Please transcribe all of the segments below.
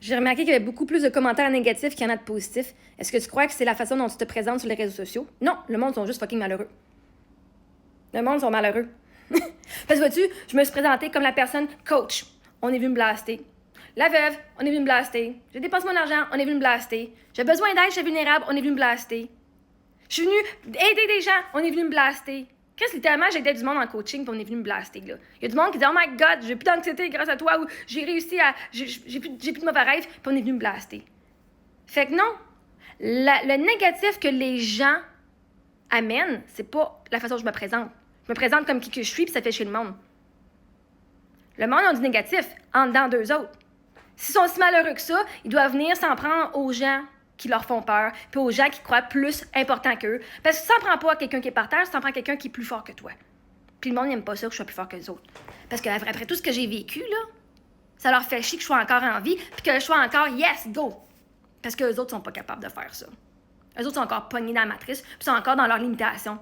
J'ai remarqué qu'il y avait beaucoup plus de commentaires négatifs qu'il y en a de positifs. Est-ce que tu crois que c'est la façon dont tu te présentes sur les réseaux sociaux? Non, le monde sont juste fucking malheureux. Le monde sont malheureux. Parce que vois-tu, je me suis présentée comme la personne coach. On est venu me blaster. La veuve, on est venu me blaster. Je dépense mon argent, on est venu me blaster. J'ai besoin d'aide, je suis vulnérable, on est venu me blaster. Je suis venue aider des gens, on est venu me blaster. Qu'est-ce littéralement, j'ai aidé du monde en coaching, puis on est venu me blaster, là. Il y a du monde qui dit « Oh my God, j'ai plus d'anxiété grâce à toi » ou « J'ai réussi à... J'ai plus de mauvais rêves », puis on est venu me blaster. Fait que non, le négatif que les gens amènent, c'est pas la façon dont je me présente. Je me présente comme qui que je suis, puis ça fait chez le monde. Le monde a du négatif, en dedans d'eux autres. S'ils sont si malheureux que ça, ils doivent venir s'en prendre aux gens qui leur font peur, puis aux gens qui croient plus important qu'eux. Parce que tu t'en prends pas à quelqu'un qui est par terre, tu t'en prends à quelqu'un qui est plus fort que toi. Puis le monde n'aime pas ça que je sois plus fort que les autres. Parce qu'après tout ce que j'ai vécu, là, ça leur fait chier que je sois encore en vie, puis que je sois encore yes, go. Parce qu'eux autres sont pas capables de faire ça. Eux autres sont encore pognés dans la matrice, puis sont encore dans leurs limitations.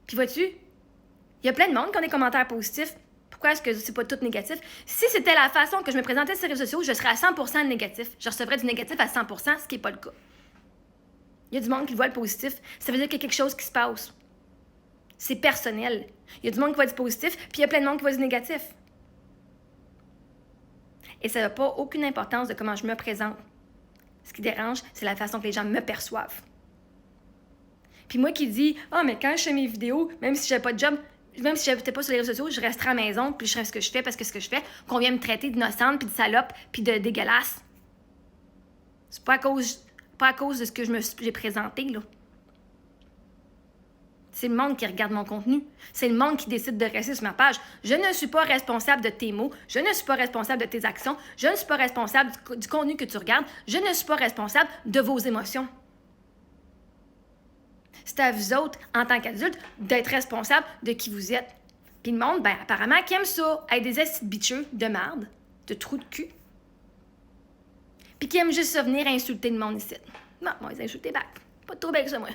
Puis vois-tu, il y a plein de monde qui ont des commentaires positifs. Pourquoi est-ce que c'est pas tout négatif? Si c'était la façon que je me présentais sur les réseaux sociaux, je serais à 100% négatif. Je recevrais du négatif à 100%, ce qui n'est pas le cas. Il y a du monde qui voit le positif. Ça veut dire qu'il y a quelque chose qui se passe. C'est personnel. Il y a du monde qui voit du positif, puis il y a plein de monde qui voit du négatif. Et ça n'a pas aucune importance de comment je me présente. Ce qui dérange, c'est la façon que les gens me perçoivent. Puis moi qui dis « Ah, mais quand je fais mes vidéos, même si j'avais pas de job, même si j'étais pas sur les réseaux sociaux, je resterai à la maison, puis je ferai ce que je fais, parce que ce que je fais, qu'on vient me traiter d'innocente, puis de salope, puis de dégueulasse. » C'est pas à cause de ce que j'ai présenté, là. C'est le monde qui regarde mon contenu. C'est le monde qui décide de rester sur ma page. Je ne suis pas responsable de tes mots. Je ne suis pas responsable de tes actions. Je ne suis pas responsable du contenu que tu regardes. Je ne suis pas responsable de vos émotions. C'est à vous autres, en tant qu'adultes, d'être responsables de qui vous êtes. Puis le monde, ben apparemment, qui aime ça, être des estis de bitcheux, de merde, de trous de cul. Puis qui aime juste ça venir insulter le monde ici. Bon, moi, ils insultent back. Pas de trouble avec ça, moi.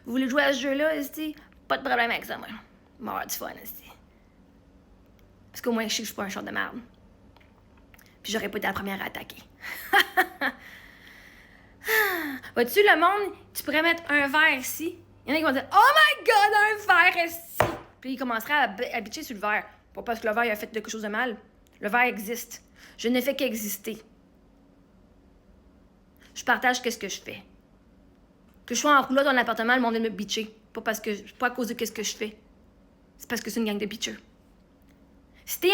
Vous voulez jouer à ce jeu-là, esti? Pas de problème avec ça, moi. On va avoir du fun, esti. Parce qu'au moins, je sais que je suis pas un short de merde. Puis j'aurais pas été la première à attaquer. Vois-tu, le monde, tu pourrais mettre un verre ici. Il y en a qui vont dire « Oh my God, un verre ici! » Puis ils commenceraient à bitcher sur le verre. Pas parce que le verre il a fait quelque chose de mal. Le verre existe. Je ne fais qu'exister. Je partage ce que je fais. Que je sois en roulotte dans l'appartement, le monde vient me bitcher. Pas à cause de ce que je fais. C'est parce que c'est une gang de bitcheux. Si t'es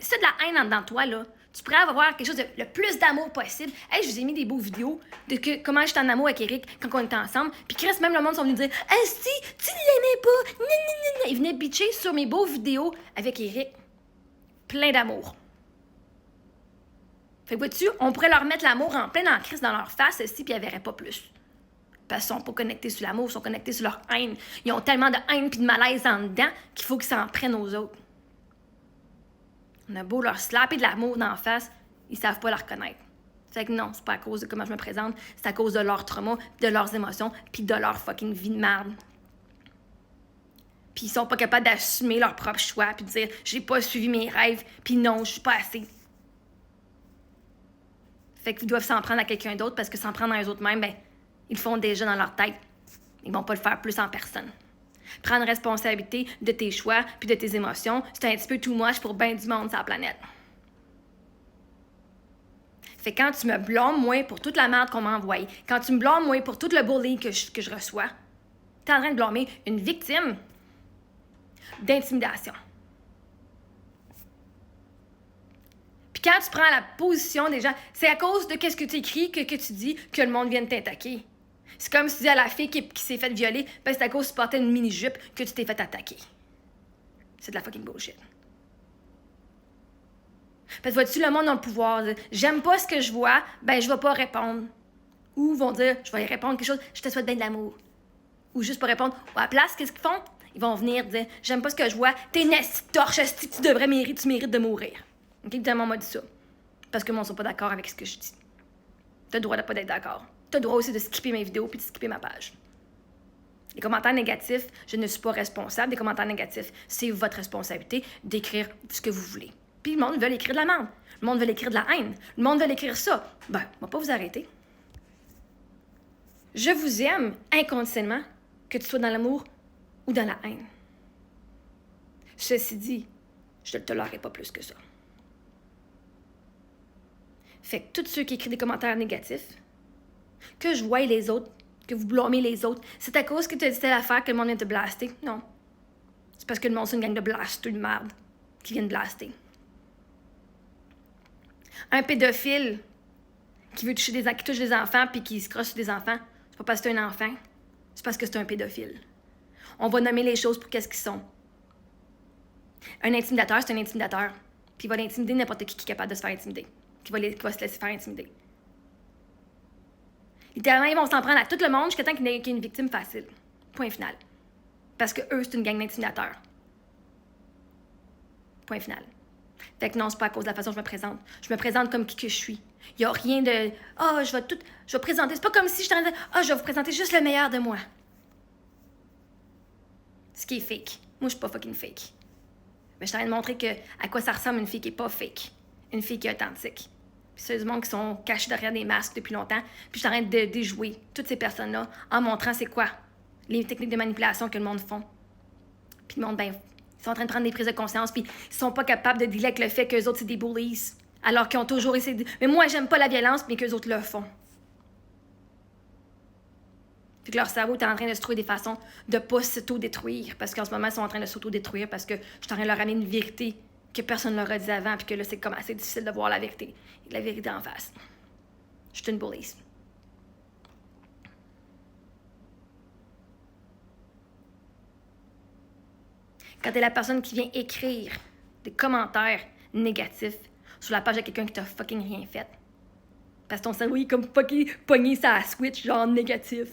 si t'as de la haine en dedans de toi, là, tu pourrais avoir quelque chose de le plus d'amour possible. Hey, je vous ai mis des beaux vidéos de comment j'étais en amour avec Eric quand on était ensemble. Puis Chris, même le monde sont venus dire « Esti, tu l'aimais pas! » Ils venaient bitcher sur mes beaux vidéos avec Eric. Plein d'amour. Fait que vois-tu, on pourrait leur mettre l'amour en plein en crise dans leur face, Esti, puis ils ne verraient pas plus. Parce qu'ils sont pas connectés sur l'amour, ils sont connectés sur leur haine. Ils ont tellement de haine puis de malaise en dedans qu'il faut qu'ils s'en prennent aux autres. On a beau leur slapper de l'amour d'en face, ils savent pas la reconnaître. Fait que non, c'est pas à cause de comment je me présente, c'est à cause de leur trauma, de leurs émotions, puis de leur fucking vie de merde. Puis ils sont pas capables d'assumer leur propre choix, puis de dire « J'ai pas suivi mes rêves, puis non, je suis pas assez. » Fait qu'ils doivent s'en prendre à quelqu'un d'autre, parce que s'en prendre à eux autres mêmes, ben, ils le font déjà dans leur tête. Ils vont pas le faire plus en personne. Prendre responsabilité de tes choix puis de tes émotions, c'est un petit peu too much pour bien du monde sur la planète. Fait que quand tu me blâmes, moi, pour toute la merde qu'on m'a envoyée, quand tu me blâmes, moi, pour tout le bullying que je reçois, t'es en train de blâmer une victime d'intimidation. Puis quand tu prends la position des gens, c'est à cause de ce que tu écris, que tu dis, que le monde vient t'attaquer. C'est comme si tu dis à la fille qui s'est faite violer, ben c'est à cause que tu portais une mini-jupe que tu t'es fait attaquer. C'est de la fucking bullshit. Parce que vois-tu, le monde a le pouvoir de j'aime pas ce que je vois, ben je vais pas répondre. Ou vont dire, je vais y répondre quelque chose, je te souhaite bien de l'amour. Ou juste pas répondre, ou à la place, qu'est-ce qu'ils font? Ils vont venir dire, j'aime pas ce que je vois, t'es une torche, tu devrais tu mérites de mourir. Ok, évidemment, on m'a dit ça. Parce que moi, on sont pas d'accord avec ce que je dis. T'as le droit de pas être d'accord. T'as le droit aussi de skipper mes vidéos puis de skipper ma page. Les commentaires négatifs, je ne suis pas responsable des commentaires négatifs. C'est votre responsabilité d'écrire ce que vous voulez. Puis le monde veut écrire de la merde. Le monde veut écrire de la haine. Le monde veut écrire ça. Ben, on va pas vous arrêter. Je vous aime inconditionnellement, que tu sois dans l'amour ou dans la haine. Ceci dit, je ne te tolérerai pas plus que ça. Fait que tous ceux qui écrivent des commentaires négatifs, que je voie les autres, que vous blâmez les autres, c'est à cause que tu as dit telle affaire que le monde vient te blaster. Non. C'est parce que le monde, c'est une gang de blasteux de merde qui viennent blaster. Un pédophile qui veut touche des enfants puis qui se crosse sur des enfants, c'est pas parce que c'est un enfant, c'est parce que c'est un pédophile. On va nommer les choses pour qu'est-ce qu'ils sont. Un intimidateur, c'est un intimidateur. Puis il va intimider n'importe qui est capable de se faire intimider. Qui va se laisser faire intimider. Littéralement, ils vont s'en prendre à tout le monde jusqu'à temps qu'il y ait une victime facile. Point final. Parce que eux, c'est une gang d'intimidateurs. Point final. Fait que non, c'est pas à cause de la façon dont je me présente. Je me présente comme qui que je suis. Il y a rien de « Ah, je vais présenter... » C'est pas comme si je t'en disais « Ah, je vais vous présenter juste le meilleur de moi. » Ce qui est fake. Moi, je suis pas fucking fake. Mais je suis en train de montrer à quoi ça ressemble une fille qui est pas fake. Une fille qui est authentique. Puis c'est des gens qui sont cachés derrière des masques depuis longtemps. Puis je suis en train de déjouer toutes ces personnes-là en montrant c'est quoi les techniques de manipulation que le monde font. Puis le monde, ben, ils sont en train de prendre des prises de conscience, puis ils sont pas capables de dealer avec le fait qu'eux autres, c'est des bullies. Alors qu'ils ont toujours essayé de... Mais moi, j'aime pas la violence, mais qu'eux autres le font. Puis que leur cerveau est en train de se trouver des façons de pas s'auto-détruire. Parce qu'en ce moment, ils sont en train de s'auto-détruire parce que je suis en train de leur ramener une vérité que personne ne leur a dit avant, puis que là, c'est comme assez difficile de voir la vérité. La vérité en face. Je suis une bully. Quand t'es la personne qui vient écrire des commentaires négatifs sur la page de quelqu'un qui t'a fucking rien fait. Parce que ton cerveau, il est comme fucking pogné sa switch, genre négatif.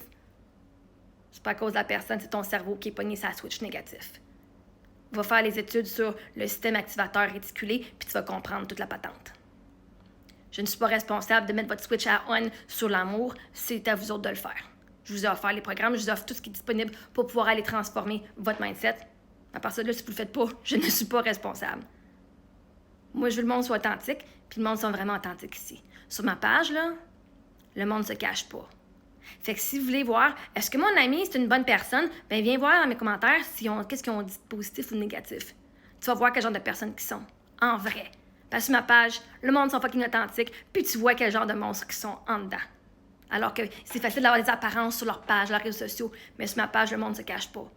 C'est pas à cause de la personne, c'est ton cerveau qui est pogné sa switch négatif. Va faire les études sur le système activateur réticulé, puis tu vas comprendre toute la patente. Je ne suis pas responsable de mettre votre switch à on sur l'amour, c'est à vous autres de le faire. Je vous ai offert les programmes, je vous offre tout ce qui est disponible pour pouvoir aller transformer votre mindset. À part ça, là, si vous le faites pas, je ne suis pas responsable. Moi, je veux que le monde soit authentique, puis le monde soit vraiment authentique ici. Sur ma page, là, le monde se cache pas. Fait que si vous voulez voir, est-ce que mon ami, c'est une bonne personne, ben viens voir dans mes commentaires qu'est-ce qu'ils ont dit de positif ou de négatif. Tu vas voir quel genre de personnes qu'ils sont, en vrai. Parce que sur ma page, le monde sont fucking authentiques, puis tu vois quel genre de monstres qui sont en dedans. Alors que c'est facile d'avoir des apparences sur leur page, leurs réseaux sociaux, mais sur ma page, le monde se cache pas.